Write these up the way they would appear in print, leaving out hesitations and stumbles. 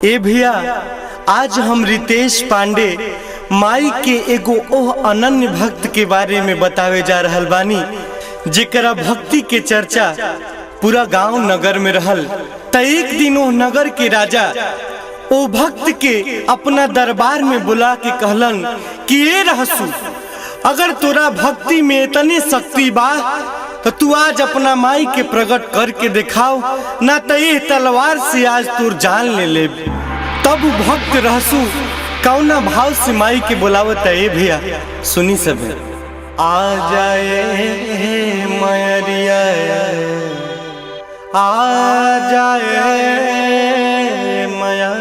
ए भैया, आज हम रितेश पांडे माई के एगो ओह अनन्य भक्त के बारे में बतावे जा रहल बानी, जेकरा भक्ति के चर्चा पूरा गांव नगर में रहल। त एक दिन ओह नगर के राजा ओ भक्त के अपना दरबार में बुला के कहलन कि ए रहसु, अगर तोरा भक्ति में इतनी शक्ति बा तो तू आज अपना माई के प्रकट करके दिखाओ, ना तो ये तलवार से आज तोर जान ले। तब भक्त रहसु कौना भाव से माई के बुलावत है भैया, सुनी सब। आ जाए मैरिया, आ जाए मैरिया।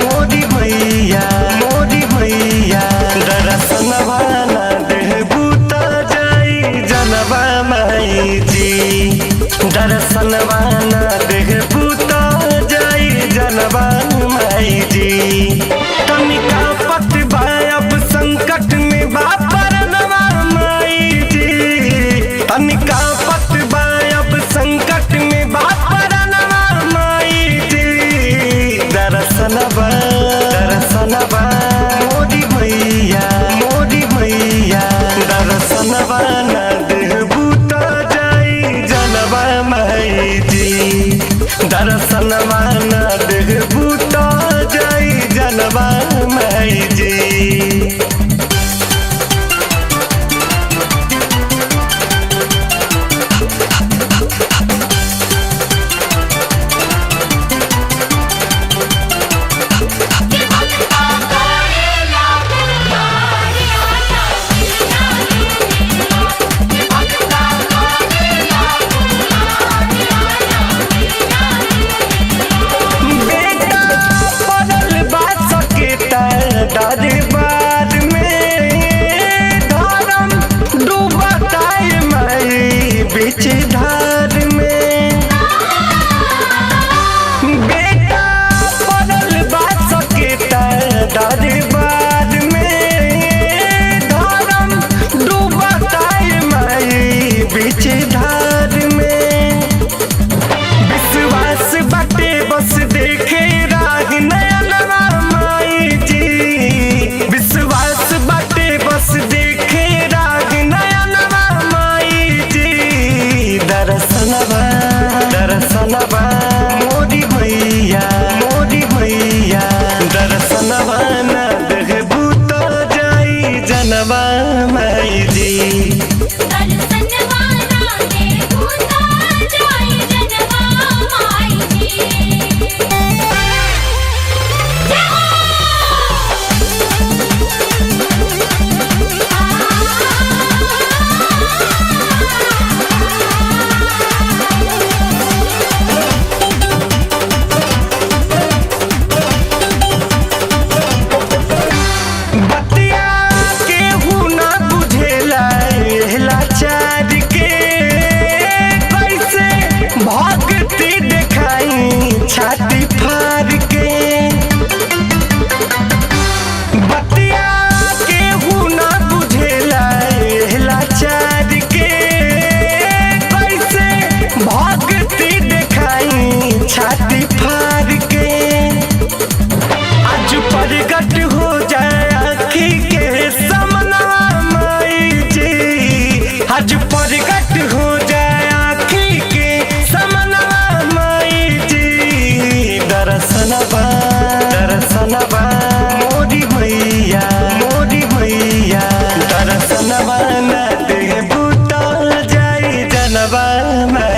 मोदी भैया, मोदी भैया, दरसनवा ना देहबू त जाई जनवा माई जी। दरसनवा ना देहबू त जाई जनवा माई जी। तनिका पत बायब संकट में बापरनवा माई जी। तनिका पत बायब संकट में बापरनवा माई जी। दरसनवा, दरसनवा, मोदी भैया, मोदी भैया, दरसनवा ना देहबू त जाई जनवा माई जी। दरसनवा ना देहबू त जाई जनवा माई जी। दरबार में धर्म डूबता है माई बीच धार में। बेटा पड़ल बा सकेता दरबार में धर्म डूबता है माई बीच धार में। विश्वास बाटे बस देखे राह नयनवा माई जी। विश्वास बाटे बस देखे राग नयनवा माई जी। दरसनवा, दरसनवा, मोदी भैया, मोदी भैया, दरसनवा ना देहबू त जाई जनवा माई जी। दरसनवा ना देहबू त जाई जनवा माई जी। माई